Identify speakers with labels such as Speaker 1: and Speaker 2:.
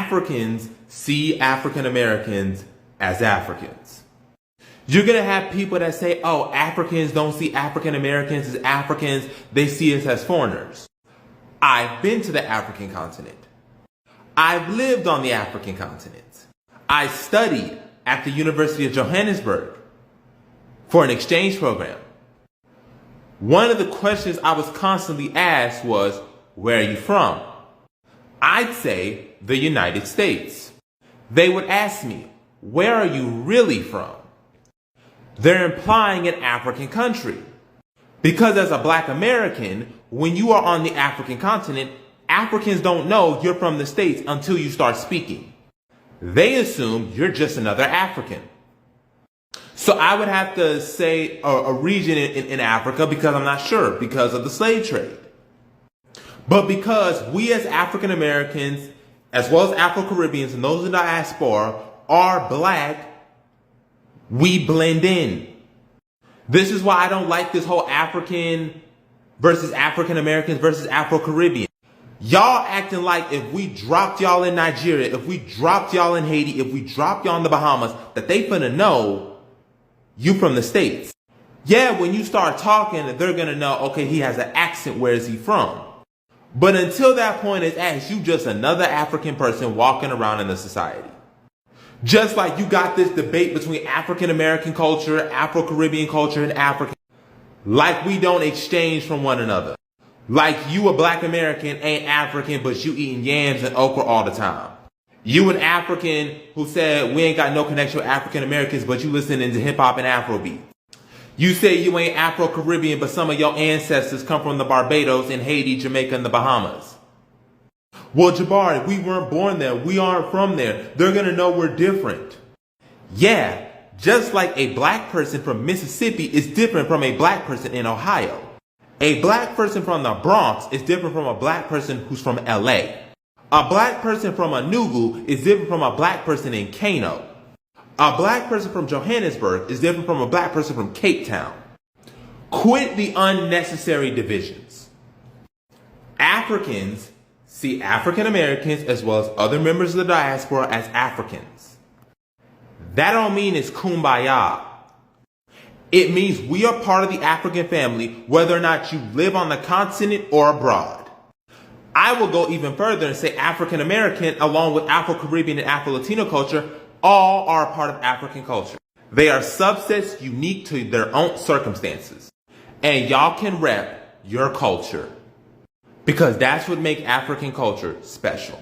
Speaker 1: Africans see African Americans as Africans. You're going to have people that say, oh, Africans don't see African Americans as Africans. They see us as foreigners. I've been to the African continent. I've lived on the African continent. I studied at the University of Johannesburg for an exchange program. One of the questions I was constantly asked was, where are you from? I'd say the United States. They would ask me, where are you really from? They're implying an African country. Because as a black American, when you are on the African continent, Africans don't know you're from the States until you start speaking. They assume you're just another African. So I would have to say a region in Africa because I'm not sure because of the slave trade. But because we as African Americans, as well as Afro-Caribbeans and those in the diaspora are black, we blend in. This is why I don't like this whole African versus African Americans versus Afro-Caribbean. Y'all acting like if we dropped y'all in Nigeria, if we dropped y'all in Haiti, if we dropped y'all in the Bahamas, that they finna know you from the States. Yeah, when you start talking, they're gonna know, okay, he has an accent, where is he from? But until that point is asked, you just another African person walking around in the society. Just like you got this debate between African American culture, Afro-Caribbean culture, and African. Like we don't exchange from one another. Like you a black American ain't African, but you eating yams and okra all the time. You an African who said we ain't got no connection with African Americans, but you listening to hip hop and Afrobeat. You say you ain't Afro-Caribbean, but some of your ancestors come from the Barbados and Haiti, Jamaica, and the Bahamas. Well, Jabari, we weren't born there. We aren't from there. They're going to know we're different. Yeah, just like a black person from Mississippi is different from a black person in Ohio. A black person from the Bronx is different from a black person who's from LA. A black person from Enugu is different from a black person in Kano. A black person from Johannesburg is different from a black person from Cape Town. Quit the unnecessary divisions. Africans see African Americans as well as other members of the diaspora as Africans. That don't mean it's kumbaya. It means we are part of the African family whether or not you live on the continent or abroad. I will go even further and say African American along with Afro-Caribbean and Afro-Latino culture all are a part of African culture. They are subsets unique to their own circumstances. And y'all can rep your culture. Because that's what makes African culture special.